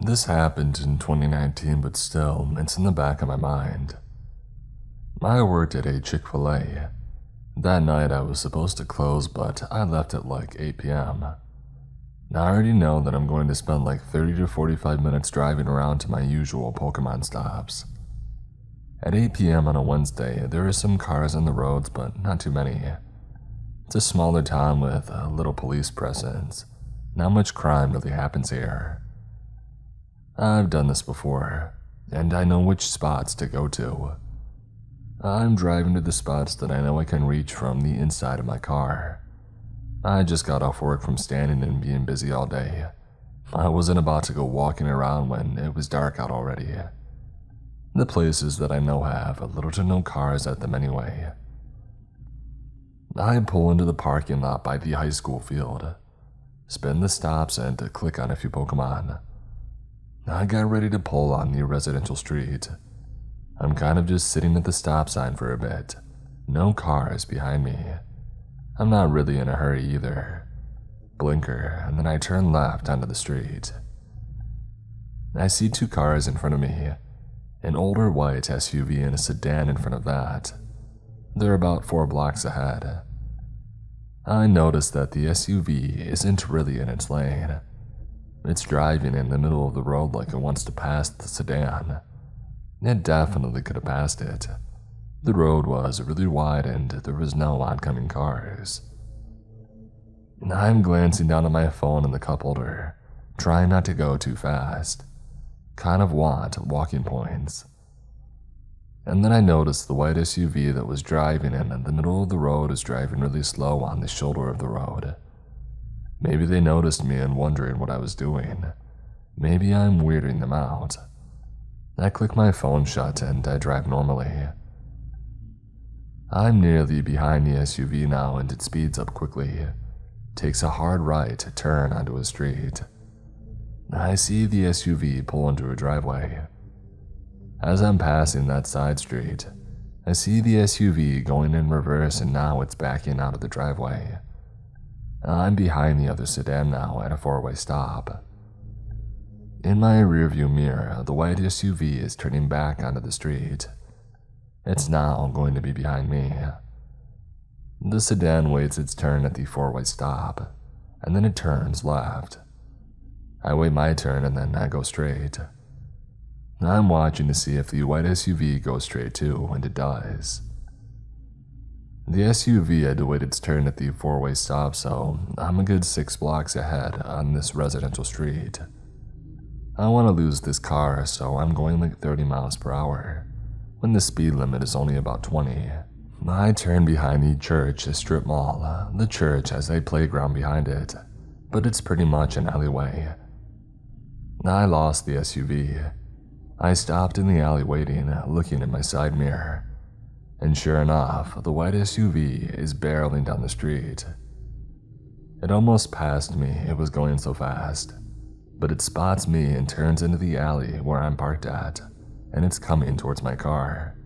This happened in 2019, but still, it's in the back of my mind. I worked at a Chick-fil-A. That night I was supposed to close, but I left at like 8 p.m. Now I already know that I'm going to spend like 30 to 45 minutes driving around to my usual Pokemon stops. At 8 p.m. on a Wednesday, there are some cars on the roads, but not too many. It's a smaller town with a little police presence. Not much crime really happens here. I've done this before, and I know which spots to go to. I'm driving to the spots that I know I can reach from the inside of my car. I just got off work from standing and being busy all day. I wasn't about to go walking around when it was dark out already. The places that I know have little to no cars at them anyway. I pull into the parking lot by the high school field, spin the stops, and click on a few Pokemon. I got ready to pull on the residential street. I'm kind of just sitting at the stop sign for a bit. No cars behind me. I'm not really in a hurry either. Blinker, and then I turn left onto the street. I see two cars in front of me. An older white SUV and a sedan in front of that. They're about 4 blocks ahead. I notice that the SUV isn't really in its lane. It's driving in the middle of the road like it wants to pass the sedan. It definitely could have passed it. The road was really wide and there was no oncoming cars. I'm glancing down at my phone in the cup holder, trying not to go too fast. Kind of want walking points. And then I noticed the white SUV that was driving in the middle of the road is driving really slow on the shoulder of the road. Maybe they noticed me and wondering what I was doing. Maybe I'm weirding them out. I click my phone shut and I drive normally. I'm nearly behind the SUV now and it speeds up quickly. Takes a hard right turn onto a street. I see the SUV pull into a driveway. As I'm passing that side street, I see the SUV going in reverse and now it's backing out of the driveway. I'm behind the other sedan now at a 4-way stop. In my rearview mirror, the white SUV is turning back onto the street. It's now going to be behind me. The sedan waits its turn at the 4-way stop, and then it turns left. I wait my turn and then I go straight. I'm watching to see if the white SUV goes straight too, and it does. The SUV had to wait its turn at the 4-way stop, so I'm a good 6 blocks ahead on this residential street. I want to lose this car, so I'm going like 30 miles per hour, when the speed limit is only about 20. I turn behind the church, a strip mall. The church has a playground behind it, but it's pretty much an alleyway. I lost the SUV. I stopped in the alley waiting, looking in my side mirror. And sure enough, the white SUV is barreling down the street. It almost passed me, it was going so fast. But it spots me and turns into the alley where I'm parked at, and it's coming towards my car.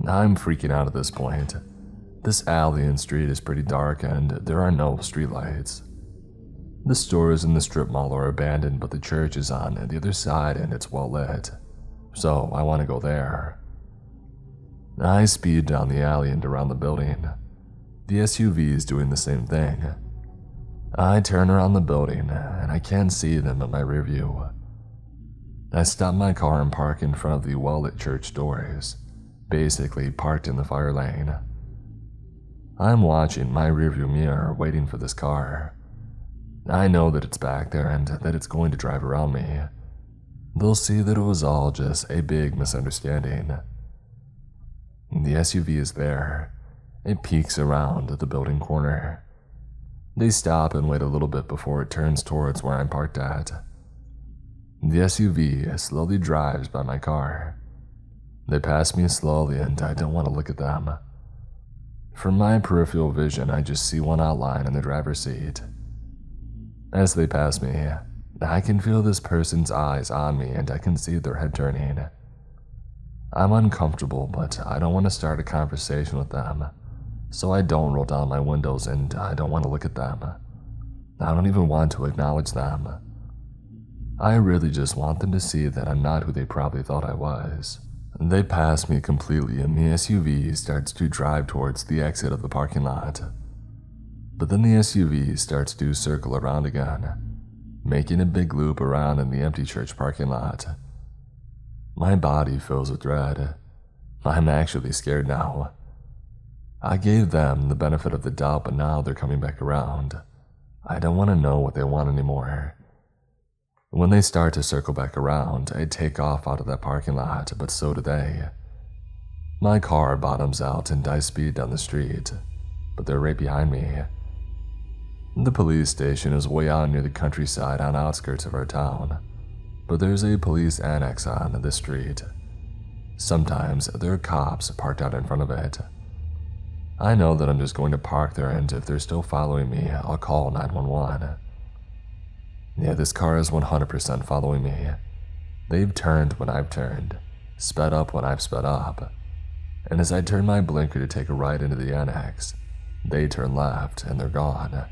I'm freaking out at this point. This alley and street is pretty dark and there are no streetlights. The stores in the strip mall are abandoned, but the church is on the other side and it's well lit. So I want to go there. I speed down the alley and around the building. The SUV is doing the same thing. I turn around the building and I can't see them in my rear view. I stop my car and park in front of the well-lit church doors, basically parked in the fire lane. I'm watching my rearview mirror waiting for this car. I know that it's back there and that it's going to drive around me. They'll see that it was all just a big misunderstanding. The SUV is there. It peeks around the building corner. They stop and wait a little bit before it turns towards where I'm parked at. The SUV slowly drives by my car. They pass me slowly and I don't want to look at them. From my peripheral vision, I just see one outline in the driver's seat. As they pass me, I can feel this person's eyes on me and I can see their head turning. I'm uncomfortable, but I don't want to start a conversation with them, so I don't roll down my windows and I don't want to look at them. I don't even want to acknowledge them. I really just want them to see that I'm not who they probably thought I was. They pass me completely and the SUV starts to drive towards the exit of the parking lot. But then the SUV starts to circle around again, making a big loop around in the empty church parking lot. My body fills with dread. I'm actually scared now. I gave them the benefit of the doubt, but now they're coming back around. I don't want to know what they want anymore. When they start to circle back around, I take off out of that parking lot, but so do they. My car bottoms out and I speed down the street, but they're right behind me. The police station is way out near the countryside on outskirts of our town, but there's a police annex on this street. Sometimes there are cops parked out in front of it. I know that I'm just going to park there, and if they're still following me, I'll call 911. Yeah, this car is 100% following me. They've turned when I've turned, sped up when I've sped up, and as I turn my blinker to take a right into the annex, they turn left and they're gone.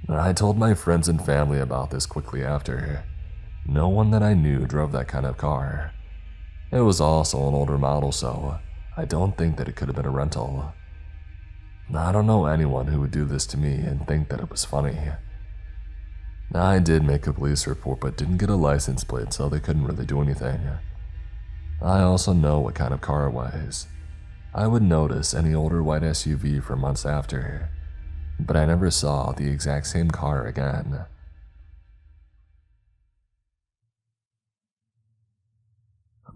I told my friends and family about this quickly after. No one that I knew drove that kind of car. It was also an older model, so I don't think that it could have been a rental. I don't know anyone who would do this to me and think that it was funny. I did make a police report but didn't get a license plate, so they couldn't really do anything. I also know what kind of car it was. I would notice any older white SUV for months after, but I never saw the exact same car again.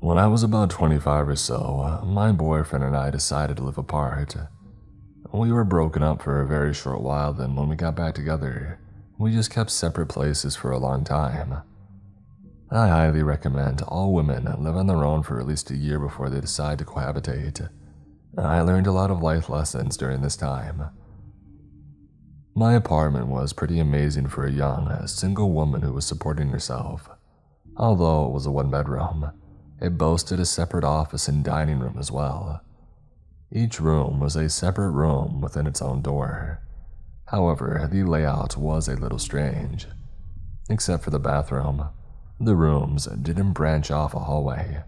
When I was about 25 or so, my boyfriend and I decided to live apart. We were broken up for a very short while, then when we got back together, we just kept separate places for a long time. I highly recommend all women live on their own for at least a year before they decide to cohabitate. I learned a lot of life lessons during this time. My apartment was pretty amazing for a young, single woman who was supporting herself. Although it was a one-bedroom, it boasted a separate office and dining room as well. Each room was a separate room within its own door. However, the layout was a little strange. Except for the bathroom, the rooms didn't branch off a hallway.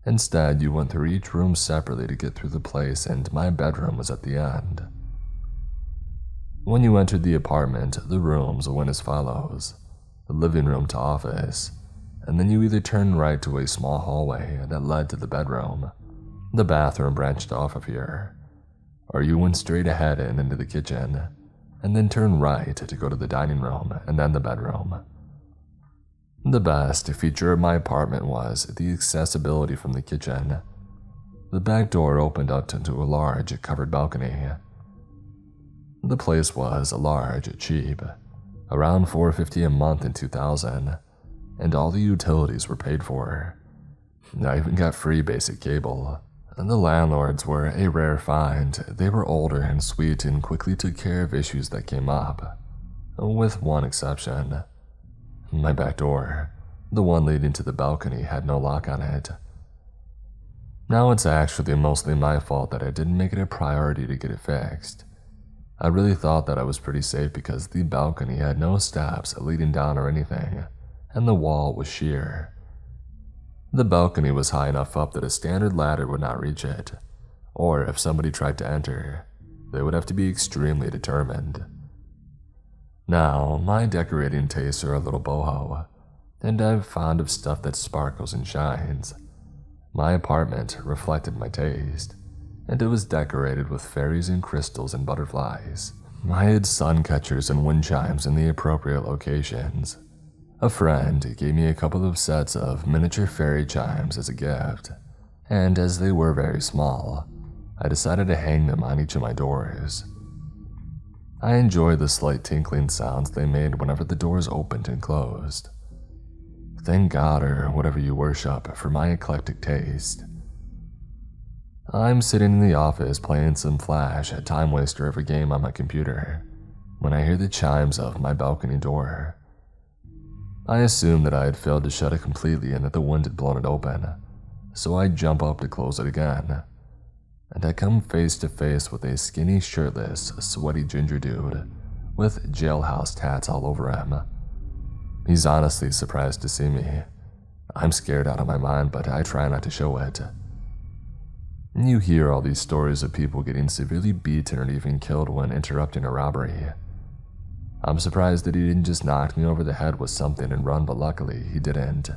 Instead, you went through each room separately to get through the place, and my bedroom was at the end. When you entered the apartment, the rooms went as follows: the living room to office, and then you either turned right to a small hallway that led to the bedroom. The bathroom branched off of here, or you went straight ahead and into the kitchen, and then turned right to go to the dining room and then the bedroom. The best feature of my apartment was the accessibility from the kitchen. The back door opened up into a large covered balcony. The place was large, cheap, around $450 a month in 2000, and all the utilities were paid for. I even got free basic cable. And the landlords were a rare find. They were older and sweet and quickly took care of issues that came up, with one exception. My back door, the one leading to the balcony, had no lock on it. Now it's actually mostly my fault that I didn't make it a priority to get it fixed. I really thought that I was pretty safe because the balcony had no steps leading down or anything, and the wall was sheer. The balcony was high enough up that a standard ladder would not reach it, or if somebody tried to enter, they would have to be extremely determined. Now, my decorating tastes are a little boho, and I'm fond of stuff that sparkles and shines. My apartment reflected my taste, and it was decorated with fairies and crystals and butterflies. I had sun catchers and wind chimes in the appropriate locations. A friend gave me a couple of sets of miniature fairy chimes as a gift, and as they were very small, I decided to hang them on each of my doors. I enjoyed the slight tinkling sounds they made whenever the doors opened and closed. Thank God, or whatever you worship, for my eclectic taste. I'm sitting in the office playing some Flash, a time waster of a game on my computer, when I hear the chimes of my balcony door. I assumed that I had failed to shut it completely and that the wind had blown it open, so I jump up to close it again, and I come face to face with a skinny, shirtless, sweaty ginger dude with jailhouse tats all over him. He's honestly surprised to see me. I'm scared out of my mind, but I try not to show it. You hear all these stories of people getting severely beaten or even killed when interrupting a robbery. I'm surprised that he didn't just knock me over the head with something and run, but luckily he didn't.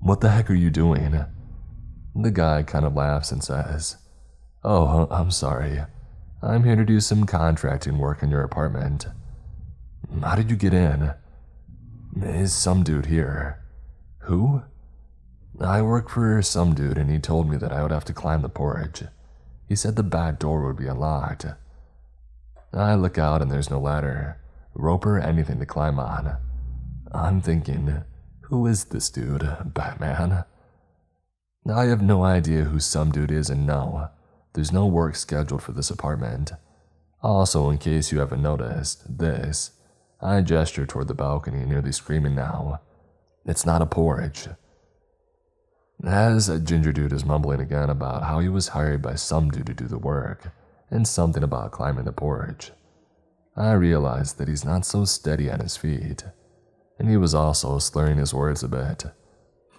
What the heck are you doing? The guy kind of laughs and says, Oh, I'm sorry. I'm here to do some contracting work in your apartment. How did you get in? Is some dude here? Who? I work for some dude and he told me that I would have to climb the porch. He said the back door would be unlocked. I look out and there's no ladder, rope or anything to climb on. I'm thinking, who is this dude, Batman? I have no idea who some dude is, and no, there's no work scheduled for this apartment. Also, in case you haven't noticed, I gesture toward the balcony, nearly screaming now. It's not a porch. As a ginger dude is mumbling again about how he was hired by some dude to do the work, and something about climbing the porch, I realize that he's not so steady on his feet, and he was also slurring his words a bit.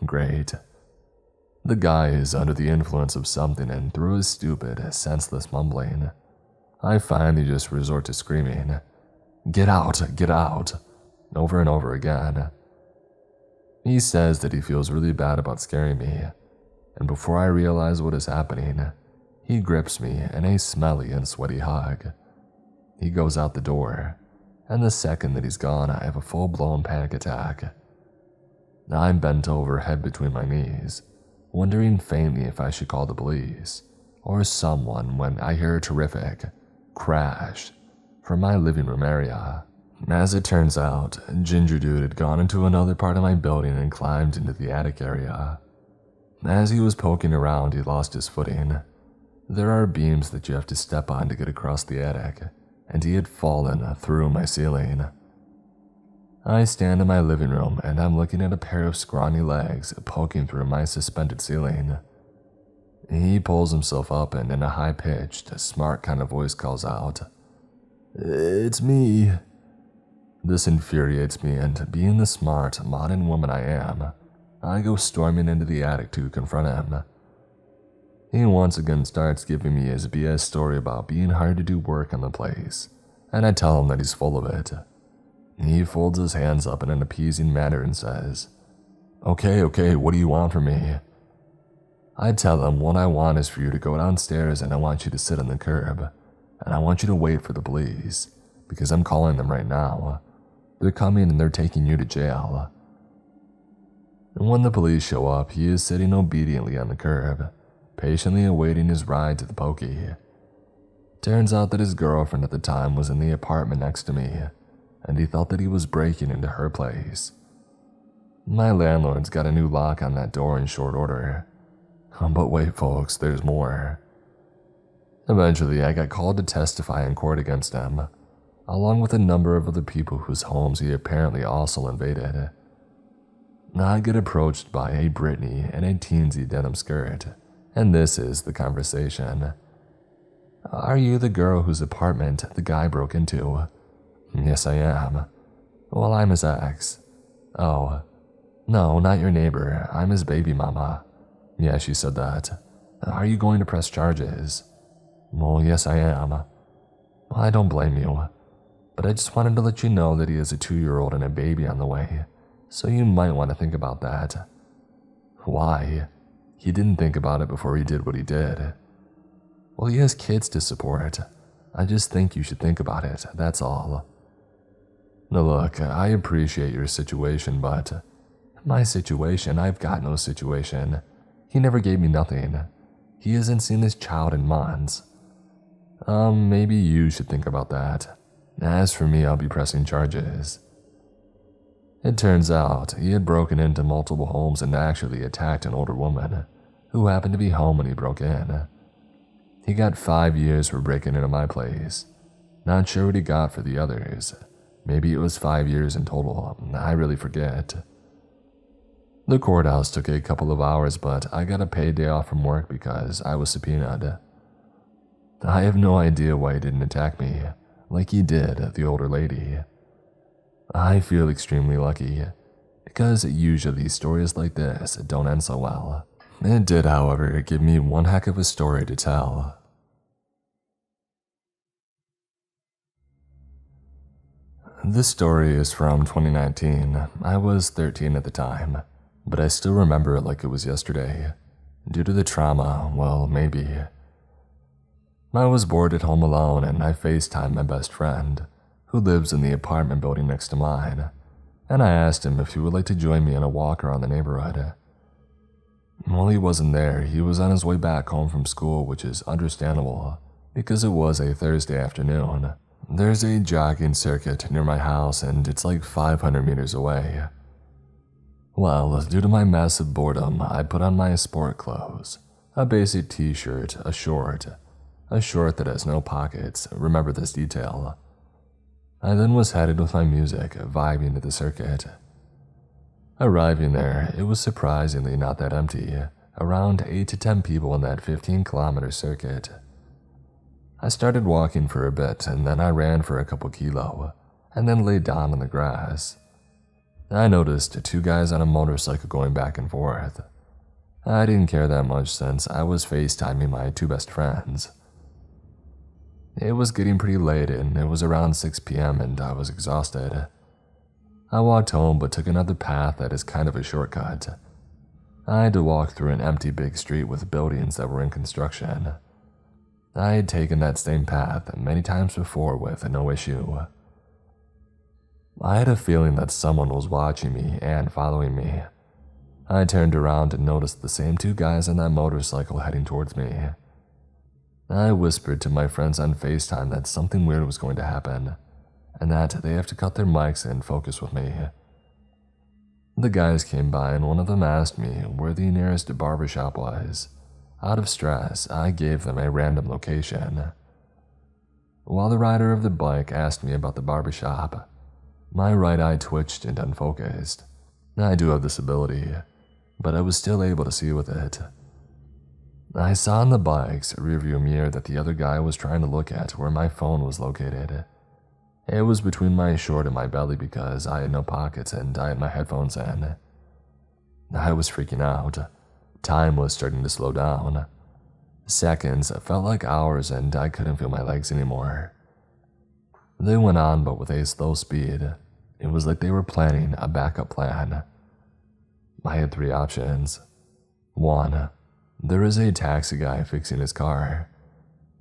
Great. The guy is under the influence of something, and through his stupid, senseless mumbling, I finally just resort to screaming, Get out, over and over again. He says that he feels really bad about scaring me, and before I realize what is happening, he grips me in a smelly and sweaty hug. He goes out the door, and the second that he's gone, I have a full-blown panic attack. I'm bent over, head between my knees, wondering faintly if I should call the police or someone when I hear a terrific crash from my living room area. As it turns out, Ginger Dude had gone into another part of my building and climbed into the attic area. As he was poking around, he lost his footing. There are beams that you have to step on to get across the attic, and he had fallen through my ceiling. I stand in my living room and I'm looking at a pair of scrawny legs poking through my suspended ceiling. He pulls himself up and in a high-pitched, smart kind of voice calls out, It's me. This infuriates me, and being the smart, modern woman I am, I go storming into the attic to confront him. He once again starts giving me his BS story about being hired to do work on the place, and I tell him that he's full of it. He folds his hands up in an appeasing manner and says, Okay, what do you want from me? I tell him what I want is for you to go downstairs and I want you to sit on the curb, and I want you to wait for the police, because I'm calling them right now. They're coming and they're taking you to jail. And when the police show up, he is sitting obediently on the curb, patiently awaiting his ride to the pokey. Turns out that his girlfriend at the time was in the apartment next to me, and he thought that he was breaking into her place. My landlord's got a new lock on that door in short order. But wait, folks, there's more. Eventually, I got called to testify in court against him, along with a number of other people whose homes he apparently also invaded. I get approached by a Brittany in a teensy denim skirt, and this is the conversation. Are you the girl whose apartment the guy broke into? Yes, I am. Well, I'm his ex. Oh, no, not your neighbor. I'm his baby mama. Yeah, she said that. Are you going to press charges? Well, yes, I am. Well, I don't blame you. But I just wanted to let you know that he has a 2-year-old and a baby on the way, so you might want to think about that. Why? He didn't think about it before he did what he did. Well, he has kids to support. I just think you should think about it, that's all. Now look, I appreciate your situation, but my situation? I've got no situation. He never gave me nothing. He hasn't seen his child in months. Maybe you should think about that. As for me, I'll be pressing charges. It turns out he had broken into multiple homes and actually attacked an older woman who happened to be home when he broke in. He got 5 years for breaking into my place. Not sure what he got for the others. Maybe it was 5 years in total. I really forget. The courthouse took a couple of hours, but I got a paid day off from work because I was subpoenaed. I have no idea why he didn't attack me, like he did the older lady. I feel extremely lucky, because usually stories like this don't end so well. It did, however, give me one heck of a story to tell. This story is from 2019. I was 13 at the time, but I still remember it like it was yesterday. Due to the trauma, well, maybe. I was bored at home alone and I FaceTimed my best friend, who lives in the apartment building next to mine, and I asked him if he would like to join me on a walk around the neighborhood. Well, he wasn't there. He was on his way back home from school, which is understandable, because it was a Thursday afternoon. There's a jogging circuit near my house and it's like 500 meters away. Well, due to my massive boredom, I put on my sport clothes, a basic t-shirt, a short that has no pockets, remember this detail. I then was headed with my music, vibing to the circuit. Arriving there, it was surprisingly not that empty, around 8 to 10 people in that 15-kilometer circuit. I started walking for a bit, and then I ran for a couple kilo, and then laid down on the grass. I noticed 2 guys on a motorcycle going back and forth. I didn't care that much since I was FaceTiming my 2 best friends. It was getting pretty late and it was around 6 p.m. and I was exhausted. I walked home but took another path that is kind of a shortcut. I had to walk through an empty big street with buildings that were in construction. I had taken that same path many times before with no issue. I had a feeling that someone was watching me and following me. I turned around and noticed the same 2 guys on that motorcycle heading towards me. I whispered to my friends on FaceTime that something weird was going to happen, and that they have to cut their mics and focus with me. The guys came by and one of them asked me where the nearest barbershop was. Out of stress, I gave them a random location. While the rider of the bike asked me about the barbershop, my right eye twitched and unfocused. I do have this ability, but I was still able to see with it. I saw in the bike's rearview mirror that the other guy was trying to look at where my phone was located. It was between my short and my belly because I had no pockets and I had my headphones in. I was freaking out. Time was starting to slow down. Seconds felt like hours and I couldn't feel my legs anymore. They went on, but with a slow speed. It was like they were planning a backup plan. I had 3 options. 1. There is a taxi guy fixing his car.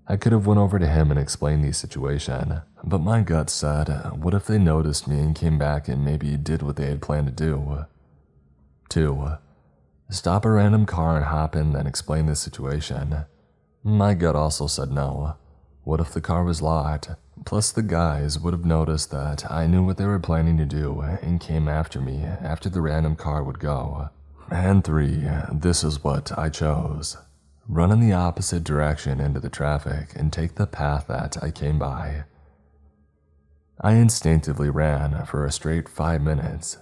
I could have went over to him and explained the situation, but my gut said, what if they noticed me and came back and maybe did what they had planned to do? 2. Stop a random car and hop in, then explain the situation. My gut also said no. What if the car was locked? Plus the guys would have noticed that I knew what they were planning to do and came after me after the random car would go. And 3, this is what I chose. Run in the opposite direction into the traffic and take the path that I came by. I instinctively ran for a straight 5 minutes.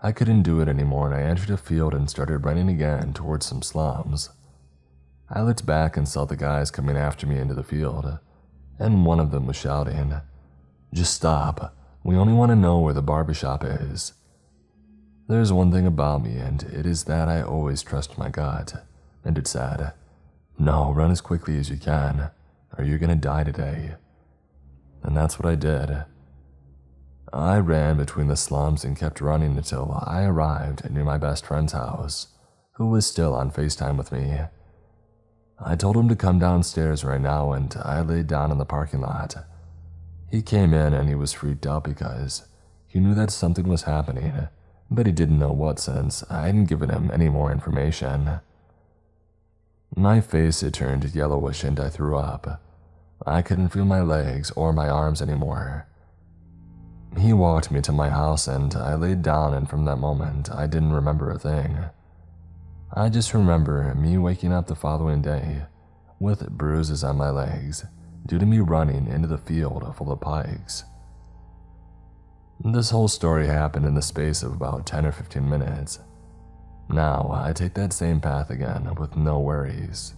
I couldn't do it anymore and I entered a field and started running again towards some slums. I looked back and saw the guys coming after me into the field, and one of them was shouting, "Just stop, we only want to know where the barbershop is." There's one thing about me, and it is that I always trust my gut, and it said, "No, run as quickly as you can, or you're gonna die today." And that's what I did. I ran between the slums and kept running until I arrived near my best friend's house, who was still on FaceTime with me. I told him to come downstairs right now and I laid down in the parking lot. He came in and he was freaked out because he knew that something was happening, but he didn't know what since I hadn't given him any more information. My face had turned yellowish and I threw up. I couldn't feel my legs or my arms anymore. He walked me to my house and I laid down, and from that moment I didn't remember a thing. I just remember me waking up the following day with bruises on my legs due to me running into the field full of pikes. This whole story happened in the space of about 10 or 15 minutes. Now I take that same path again with no worries.